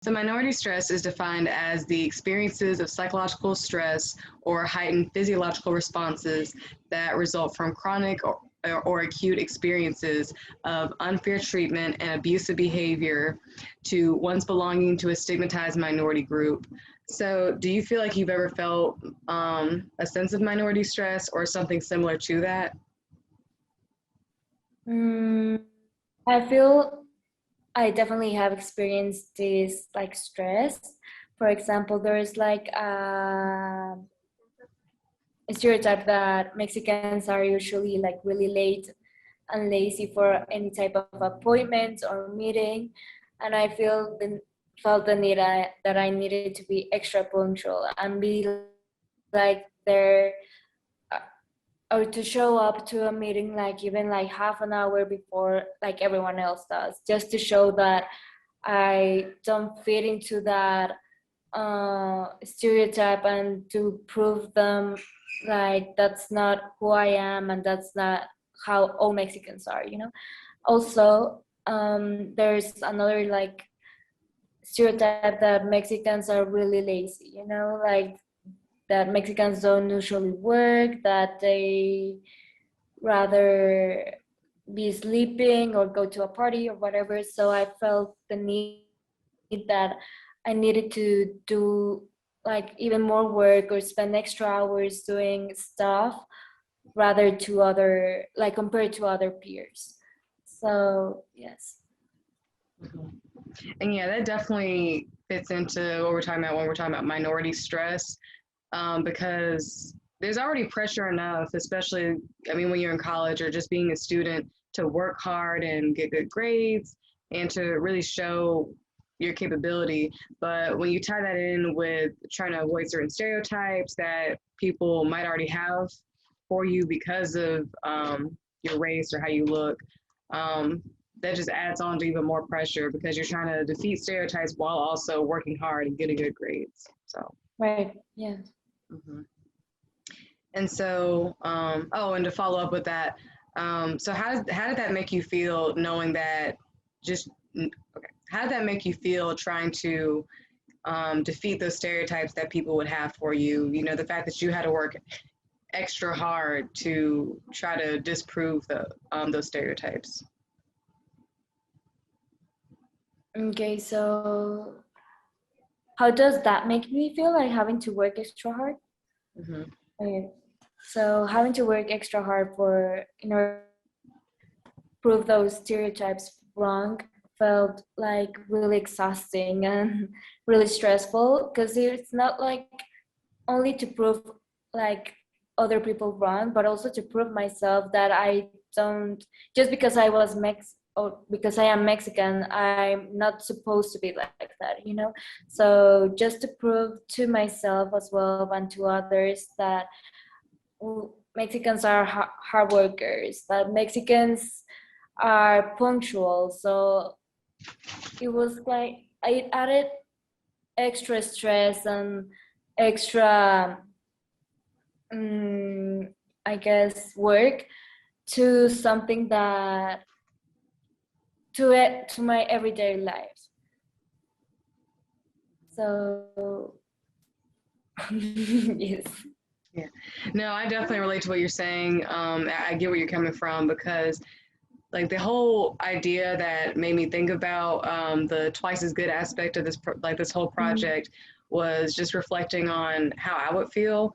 So minority stress is defined as the experiences of psychological stress or heightened physiological responses that result from chronic or acute experiences of unfair treatment and abusive behavior to one's belonging to a stigmatized minority group. So do you feel like you've ever felt a sense of minority stress or something similar to that? Mm, I feel I definitely have experienced this like stress. For example, there is like a stereotype that Mexicans are usually like really late and lazy for any type of appointment or meeting, and I felt the need that I needed to be extra punctual and be like there uh, or to show up to a meeting like even like half an hour before like everyone else does, just to show that I don't fit into that stereotype and to prove them like that's not who I am and that's not how all Mexicans are, you know. Also, there's another like stereotype that Mexicans are really lazy, you know, like that Mexicans don't usually work, that they rather be sleeping or go to a party or whatever. So I felt the need that I needed to do like even more work or spend extra hours doing stuff rather to other like compared to other peers. So yes. And yeah, that definitely fits into what we're talking about when we're talking about minority stress, because there's already pressure enough, especially, I mean, when you're in college or just being a student, to work hard and get good grades and to really show your capability. But when you tie that in with trying to avoid certain stereotypes that people might already have for you because of your race or how you look, um, that just adds on to even more pressure because you're trying to defeat stereotypes while also working hard and getting good grades. So, Right. Yeah. mhm. And so, oh, and to follow up with that, so how did that make you feel knowing that just, okay, how did that make you feel trying to defeat those stereotypes that people would have for you? You know, the fact that you had to work extra hard to try to disprove those stereotypes. Okay, so how does that make me feel like having to work extra hard? Hmm. Okay. So having to work extra hard for in order to prove those stereotypes wrong felt like really exhausting and really stressful because it's not like only to prove like other people wrong, but also to prove myself that I don't just because I was or because I am Mexican, I'm not supposed to be like that, you know? So just to prove to myself as well and to others that Mexicans are hard workers, that Mexicans are punctual. So it was like I added extra stress and extra I guess work to something that to my everyday life. So yes. Yeah. No, I definitely relate to what you're saying. I get where you're coming from because like the whole idea that made me think about the twice as good aspect of like this whole Mm, project was just reflecting on how I would feel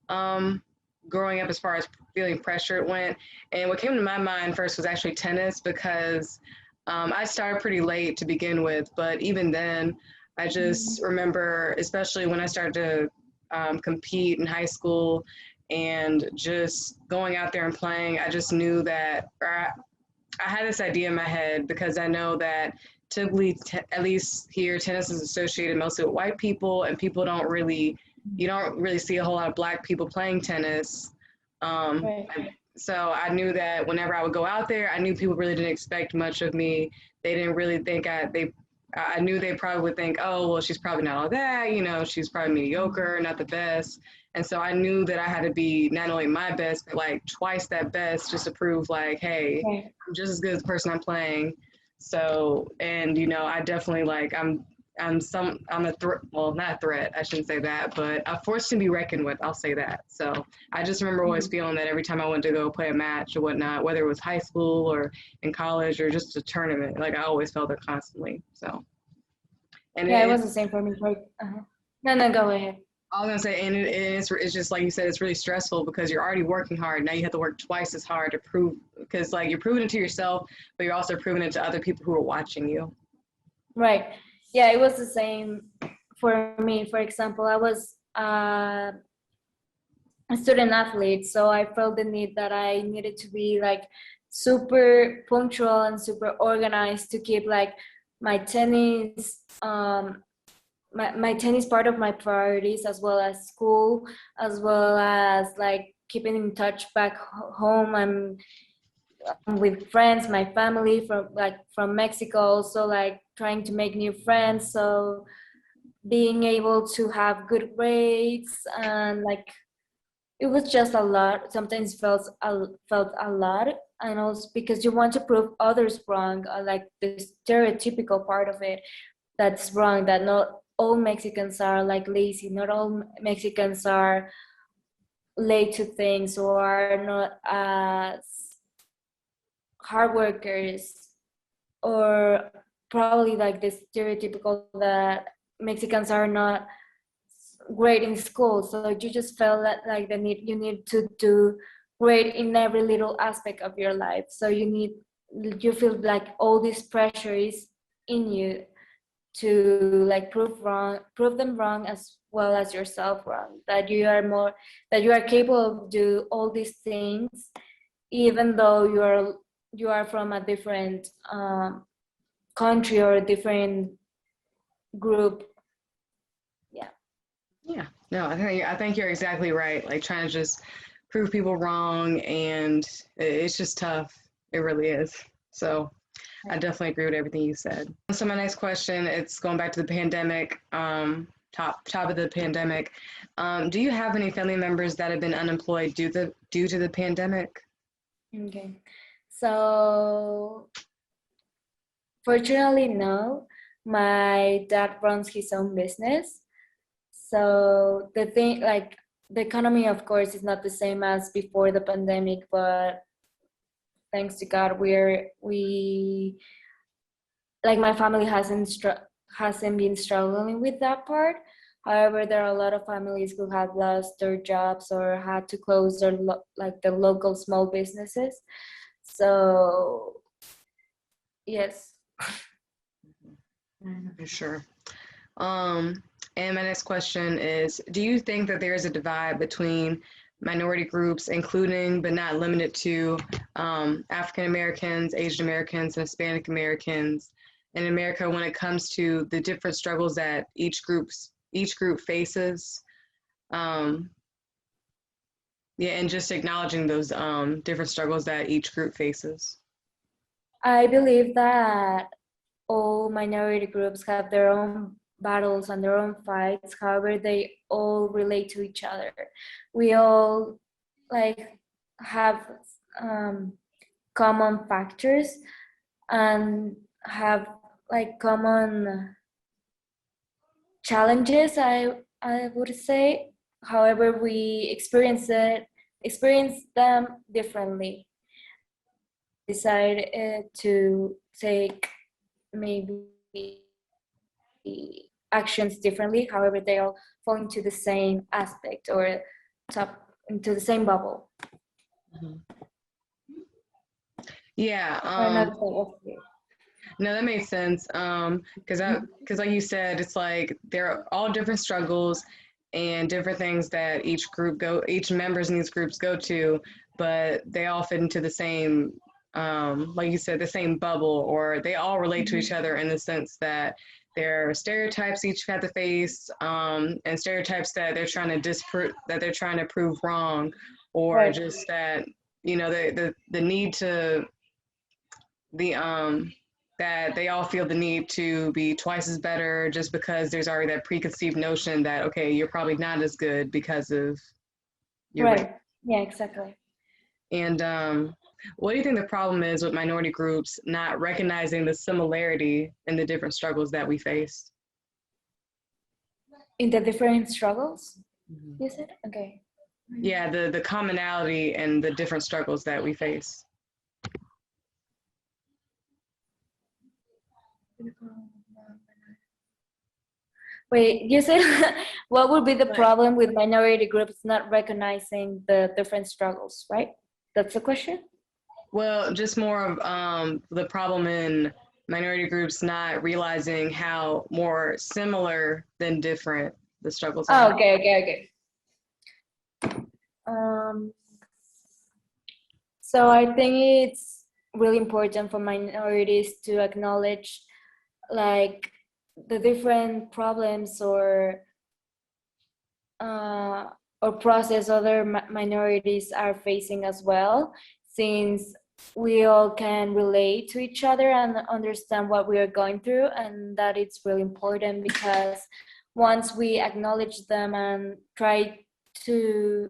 um, growing up as far as feeling pressured went. And what came to my mind first was actually tennis because I started pretty late to begin with, but even then, I just mm, remember, especially when I started to compete in high school and just going out there and playing, I just knew that, I had this idea in my head because I know that typically, at least here, tennis is associated mostly with white people, and people don't really, you don't really see a whole lot of black people playing tennis. right. So I knew that whenever I would go out there, I knew people really didn't expect much of me. They didn't really think I knew they probably would think, oh, well, she's probably not all that, you know, she's probably mediocre, not the best. And so I knew that I had to be not only my best, but like twice that best just to prove like, hey, Right. I'm just as good as the person I'm playing. So, and you know, I definitely like, I'm a threat. Well, not a threat. I shouldn't say that, but a force to be reckoned with. I'll say that. So I just remember always feeling that every time I went to go play a match or whatnot, whether it was high school or in college or just a tournament, like I always felt it constantly. So, and Yeah, it was the same for me. Like, no, no, go ahead. I was gonna say, and it's just like you said, it's really stressful because you're already working hard. Now you have to work twice as hard to prove, because like you're proving it to yourself, but you're also proving it to other people who are watching you. Right. Yeah, it was the same for me. For example, I was a student athlete, so I felt the need that I needed to be like super punctual and super organized to keep like my tennis my tennis part of my priorities, as well as school, as well as like keeping in touch back home and with friends, my family from Mexico, so like trying to make new friends, so being able to have good grades, and like it was just a lot. Sometimes felt a lot, and also because you want to prove others wrong, like the stereotypical part of it, that's wrong, that not all Mexicans are like lazy, not all Mexicans are late to things or are not as hard workers, or probably like the stereotypical that Mexicans are not great in school. So you just felt that like you need to do great in every little aspect of your life. So you feel like all this pressure is in you to like prove them wrong, as well as yourself wrong, that you are capable of do all these things, even though you are from a different country or a different group. Yeah. Yeah, no, I think you're exactly right. Like trying to just prove people wrong, and it's just tough. It really is. So I definitely agree with everything you said. So my next question, it's going back to the pandemic. Top of the pandemic. Do you have any family members that have been unemployed due to the pandemic? Okay. So fortunately, no. My dad runs his own business. So the thing, like the economy, of course, is not the same as before the pandemic, but thanks to God, we like my family hasn't been struggling with that part. However, there are a lot of families who have lost their jobs or had to close their like the local small businesses. So yes. For sure. And my next question is, do you think that there is a divide between minority groups, including but not limited to African Americans, Asian Americans, and Hispanic Americans in America when it comes to the different struggles that each group faces? Yeah, and just acknowledging those different struggles that each group faces. I believe that all minority groups have their own battles and their own fights. However, they all relate to each other. We all like have common factors and have like common challenges, I would say. However, we experience them differently. Decide to take maybe actions differently. However, they all fall into the same aspect or top into the same bubble. Mm-hmm. Yeah. No, that makes sense. Because like you said, it's like they're all different struggles and different things that each members in these groups go to, but they all fit into the same, like you said, the same bubble, or they all relate to each other in the sense that there are stereotypes each have to face, and stereotypes that they're trying to prove wrong, or Right. just that the need to the that they all feel the need to be twice as better just because there's already that preconceived notion that, okay, you're probably not as good because of your race. Right. Yeah, exactly. And what do you think the problem is with minority groups not recognizing the similarity in the different struggles that we face? In the different struggles, Mhm. you said? Okay. Yeah, the commonality and the different struggles that we face. Wait, you said what would be the But problem with minority groups not recognizing the different struggles, right? That's the question? well, just more of the problem in minority groups not realizing how more similar than different the struggles Oh, are. okay. Um, so I think it's really important for minorities to acknowledge like the different problems uh, or process other minorities are facing as well, since we all can relate to each other and understand what we are going through, and that it's really important because once we acknowledge them and try to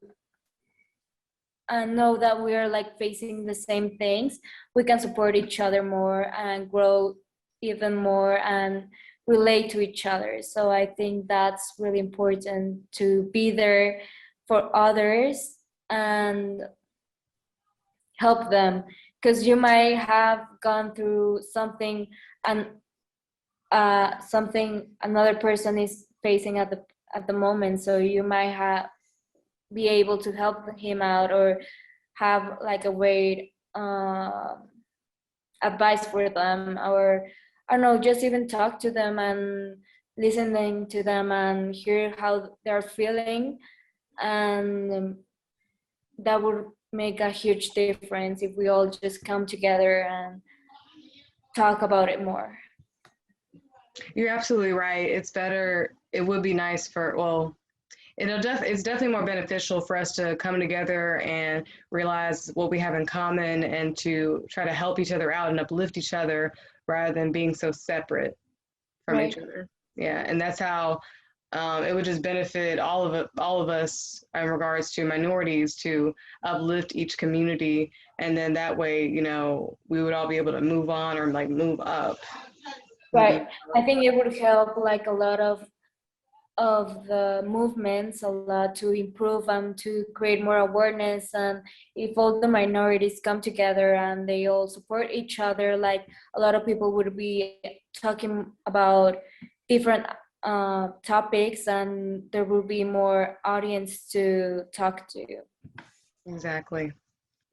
and know that we are like facing the same things, we can support each other more and grow even more and relate to each other. So I think that's really important to be there for others and help them, because you might have gone through something and something another person is facing at the moment, so you might have be able to help him out or have like a way advice for them, or I don't know, just even talk to them and listening to them and hear how they're feeling, and that would make a huge difference if we all just come together and talk about it more. You're absolutely right. It's better. It would be nice for, well, it's definitely more beneficial for us to come together and realize what we have in common and to try to help each other out and uplift each other rather than being so separate from each Right. other. Yeah, and that's how it would just benefit all of us in regards to minorities to uplift each community, and then that way, you know, we would all be able to move on or like move up. Would be Right. I think it would help like a lot of the movements a lot to improve and to create more awareness, and if all the minorities come together and they all support each other, like a lot of people would be talking about different topics and there will be more audience to talk to. exactly.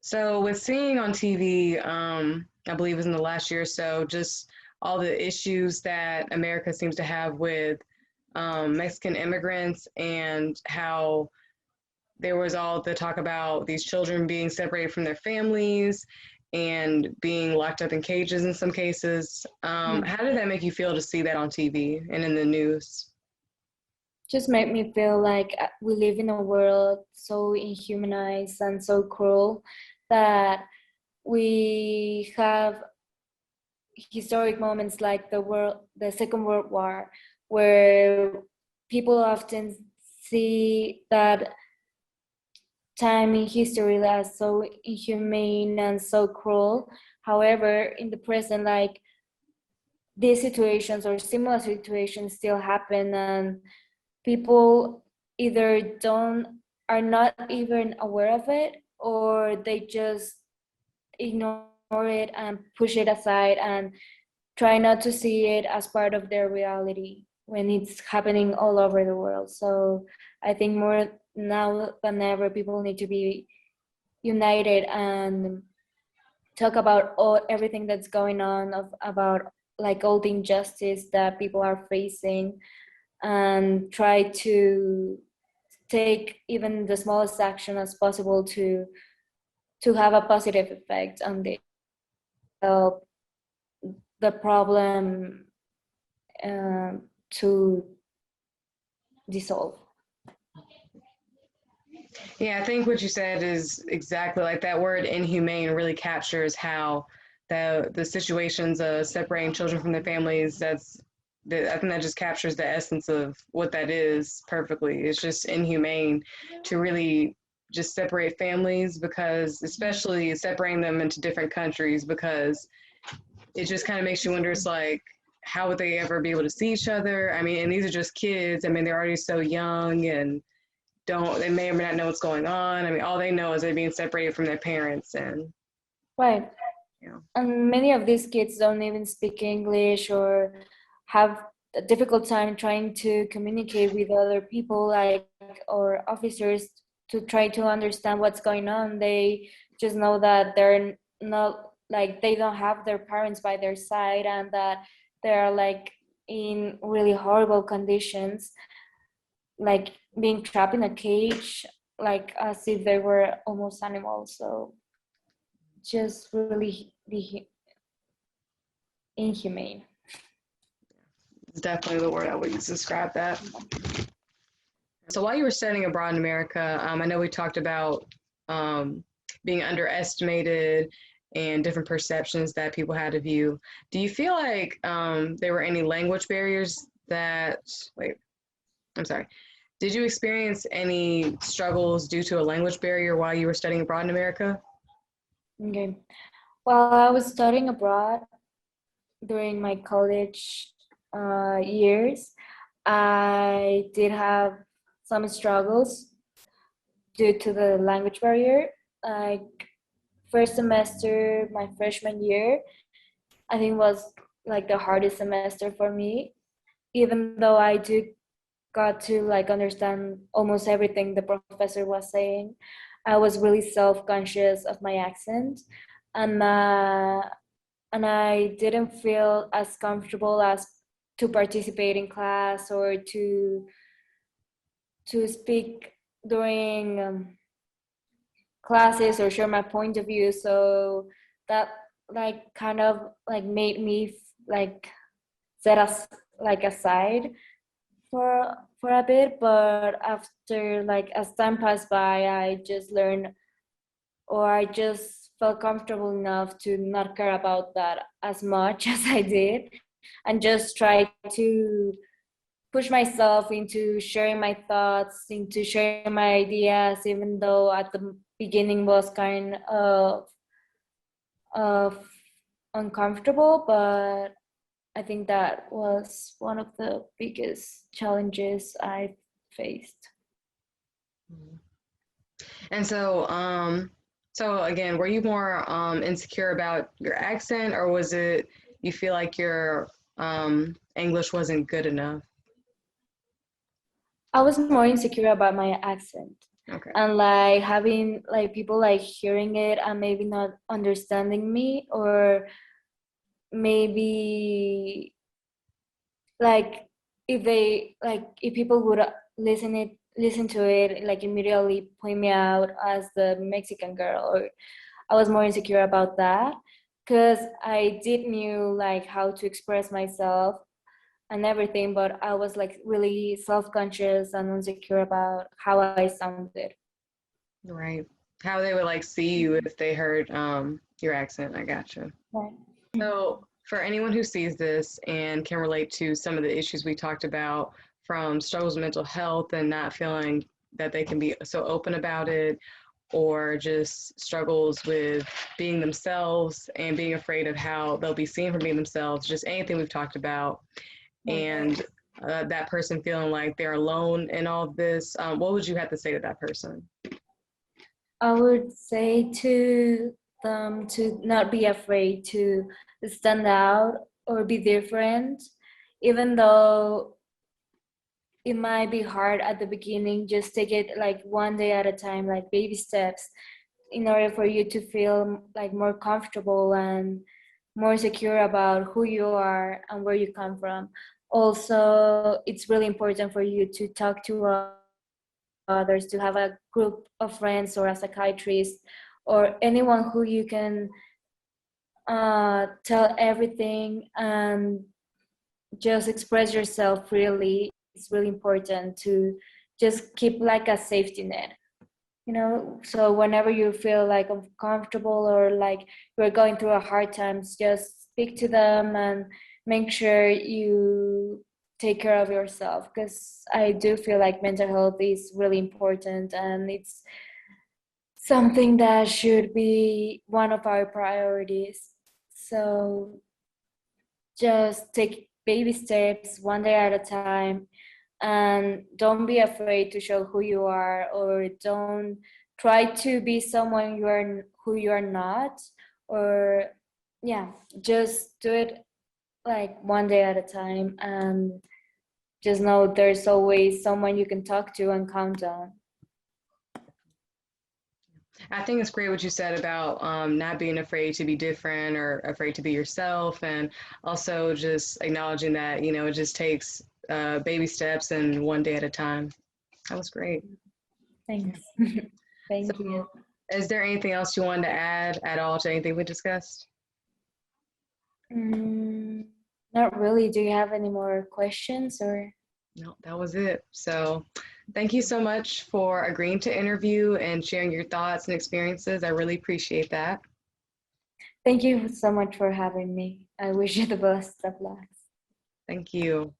So with seeing on TV, I believe it was in the last year or so, just all the issues that America seems to have with Mexican immigrants and how there was all the talk about these children being separated from their families and being locked up in cages in some cases. How did that make you feel to see that on TV and in the news? Just make me feel like we live in a world so inhumanized and so cruel that we have historic moments like the Second World War, where people often see that time in history as so inhumane and so cruel. However, in the present, like these situations or similar situations still happen, and people either don't are not even aware of it, or they just ignore it and push it aside and try not to see it as part of their reality when it's happening all over the world. So I think more now than ever, people need to be united and talk about everything that's going on about like all the injustice that people are facing, and try to take even the smallest action as possible to have a positive effect on the help the problem to dissolve. Yeah, I think what you said is exactly like that word inhumane really captures how the situations of separating children from their families, I think that just captures the essence of what that is perfectly. It's just inhumane to really just separate families, because especially separating them into different countries, because it just kind of makes you wonder, it's like, how would they ever be able to see each other? I mean, and these are just kids. I mean, they're already so young and they may or may not know what's going on. I mean, all they know is they're being separated from their parents, and Right. you know. And many of these kids don't even speak English or have a difficult time trying to communicate with other people, like, or officers, to try to understand what's going on. They just know that they're not, like, they don't have their parents by their side, and that they're like in really horrible conditions, like being trapped in a cage, like as if they were almost animals. So just really inhumane. It's definitely the word I would use to describe that. So while you were studying abroad in America, I know we talked about being underestimated and different perceptions that people had of you. Do you feel like there were any language barriers that, wait, I'm sorry. Did you experience any struggles due to a language barrier while you were studying abroad in America? Okay. While I was studying abroad during my college years, I did have some struggles due to the language barrier. Like first semester, my freshman year, I think was like the hardest semester for me, even though I do got to like understand almost everything the professor was saying. I was really self-conscious of my accent, and uh, and I didn't feel as comfortable as to participate in class or to speak during classes or share my point of view. So that like kind of like made me like set us like aside for a bit. But after, like, as time passed by, I just learned, or I just felt comfortable enough to not care about that as much as I did, and just try to push myself into sharing my thoughts, into sharing my ideas, even though at the beginning was kind of uncomfortable. But I think that was one of the biggest challenges I faced. And so again, were you more insecure about your accent, or was it you feel like your English wasn't good enough? I was more insecure about my accent, Okay. and like having like people like hearing it and maybe not understanding me, or maybe like if people would listen to it, like immediately point me out as the Mexican girl. Or I was more insecure about that because I did knew like how to express myself and everything, but I was like really self-conscious and insecure about how I sounded. Right. How they would like see you if they heard your accent. I gotcha. Right. So for anyone who sees this and can relate to some of the issues we talked about, from struggles with mental health and not feeling that they can be so open about it, or just struggles with being themselves and being afraid of how they'll be seen for being themselves, just anything we've talked about, and that person feeling like they're alone in all of this, what would you have to say to that person? I would say to them to not be afraid to stand out or be different, even though it might be hard at the beginning. Just take it like one day at a time, like baby steps, in order for you to feel like more comfortable and more secure about who you are and where you come from. Also, it's really important for you to talk to others, to have a group of friends or a psychiatrist or anyone who you can tell everything and just express yourself freely. It's really important to just keep like a safety net, you know. So whenever you feel like uncomfortable or like you're going through a hard times, just speak to them and make sure you take care of yourself, because I do feel like mental health is really important, and it's something that should be one of our priorities. So just baby steps, one day at a time, and don't be afraid to show who you are, or don't try to be someone who you are not, or yeah, just do it like one day at a time, and just know there's always someone you can talk to and count on. I think it's great what you said about not being afraid to be different or afraid to be yourself, and also just acknowledging that, you know, it just takes baby steps and one day at a time. That was great. Thanks. Thank So, you. is there anything else you wanted to add at all to anything we discussed? Not really. Do you have any more questions or? No, that was it. So, thank you so much for agreeing to interview and sharing your thoughts and experiences. I really appreciate that. Thank you so much for having me. I wish you the best of luck. Thank you.